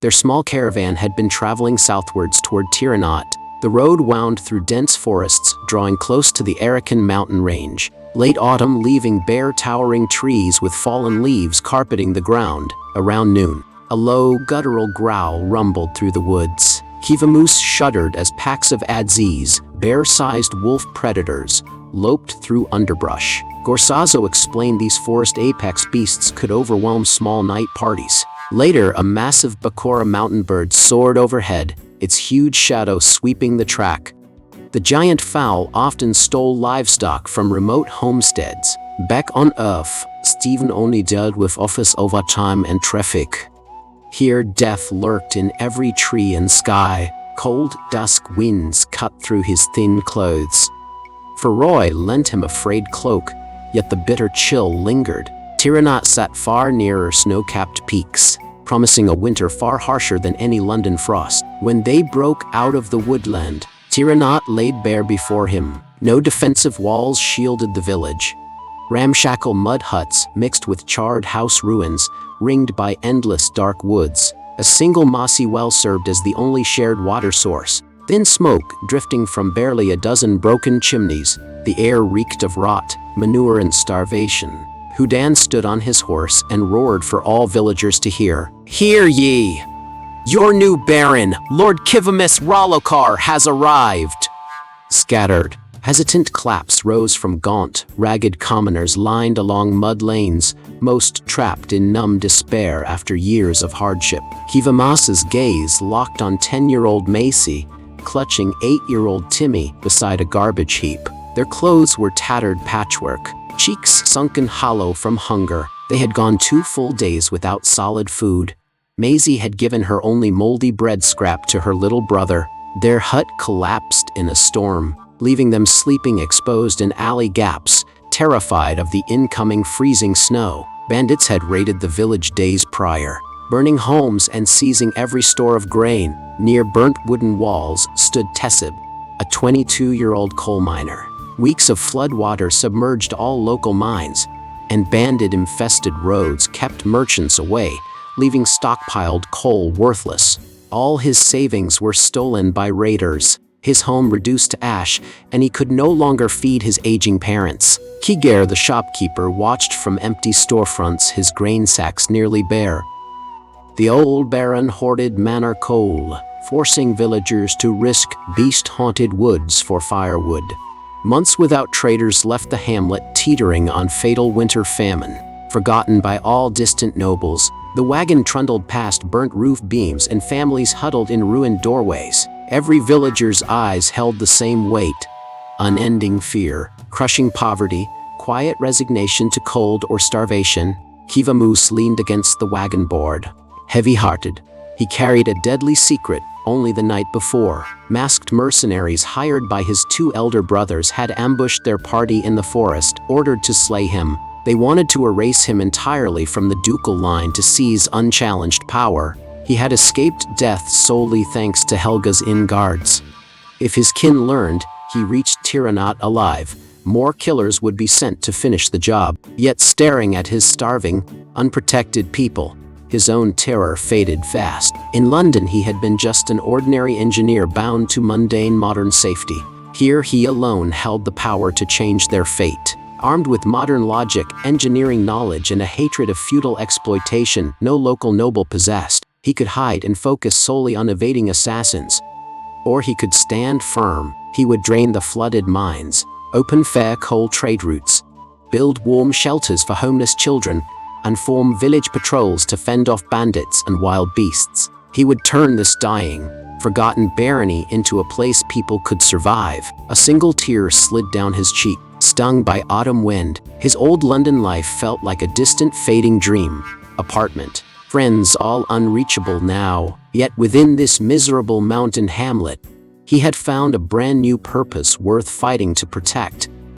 Their small caravan had been traveling southwards toward Tiranat. The road wound through dense forests, drawing close to the Arakan mountain range. Late autumn leaving bare towering trees with fallen leaves carpeting the ground. Around noon, a low, guttural growl rumbled through the woods. Kivamus shuddered as packs of adzes, bear-sized wolf predators, loped through underbrush. Gorsazo explained these forest apex beasts could overwhelm small night parties. Later, a massive Bakura mountain bird soared overhead, its huge shadow sweeping the track. The giant fowl often stole livestock from remote homesteads. Back on Earth, Stephen only dealt with office overtime and traffic. Here, death lurked in every tree and sky. Cold, dusk winds cut through his thin clothes. Faraway lent him a frayed cloak, yet the bitter chill lingered. Tiranat sat far nearer snow-capped peaks, promising a winter far harsher than any London frost. When they broke out of the woodland, Tiranat laid bare before him. No defensive walls shielded the village. Ramshackle mud huts mixed with charred house ruins, ringed by endless dark woods. A single mossy well served as the only shared water source. Thin smoke drifting from barely a dozen broken chimneys. The air reeked of rot, manure, and starvation. Houdan stood on his horse and roared for all villagers to hear. "Hear ye! Your new Baron, Lord Kivamus Rallokar, has arrived!" Scattered, hesitant claps rose from gaunt, ragged commoners lined along mud lanes, most trapped in numb despair after years of hardship. Kivamas's gaze locked on 10-year-old Macy, clutching 8-year-old Timmy beside a garbage heap. Their clothes were tattered patchwork, cheeks sunken hollow from hunger. They had gone 2 full days without solid food. Maisie had given her only moldy bread scrap to her little brother. Their hut collapsed in a storm, leaving them sleeping exposed in alley gaps, terrified of the incoming freezing snow. Bandits had raided the village days prior, burning homes and seizing every store of grain. Near burnt wooden walls stood Tessib, a 22-year-old coal miner. Weeks of floodwater submerged all local mines, and bandit-infested roads kept merchants away, leaving stockpiled coal worthless. All his savings were stolen by raiders, his home reduced to ash, and he could no longer feed his aging parents. Kiger, the shopkeeper, watched from empty storefronts, his grain sacks nearly bare. The old Baron hoarded manor coal, forcing villagers to risk beast-haunted woods for firewood. Months without traders left the hamlet teetering on fatal winter famine. Forgotten by all distant nobles, the wagon trundled past burnt roof beams and families huddled in ruined doorways. Every villager's eyes held the same weight: unending fear, crushing poverty, quiet resignation to cold or starvation. Kivamus leaned against the wagon board, heavy-hearted. He carried a deadly secret. Only the night before, masked mercenaries hired by his 2 elder brothers had ambushed their party in the forest, ordered to slay him. They wanted to erase him entirely from the ducal line to seize unchallenged power. He had escaped death solely thanks to Helga's in-guards. If his kin learned he reached Tiranat alive, more killers would be sent to finish the job. Yet staring at his starving, unprotected people, his own terror faded fast. In London, he had been just an ordinary engineer bound to mundane modern safety. Here, he alone held the power to change their fate. Armed with modern logic, engineering knowledge, and a hatred of feudal exploitation no local noble possessed, he could hide and focus solely on evading assassins. Or he could stand firm. He would drain the flooded mines, open fair coal trade routes, build warm shelters for homeless children, and form village patrols to fend off bandits and wild beasts. He would turn this dying, forgotten barony into a place people could survive. A single tear slid down his cheek, stung by autumn wind. His old London life felt like a distant, fading dream. Apartment, friends all unreachable now. Yet within this miserable mountain hamlet, he had found a brand new purpose worth fighting to protect.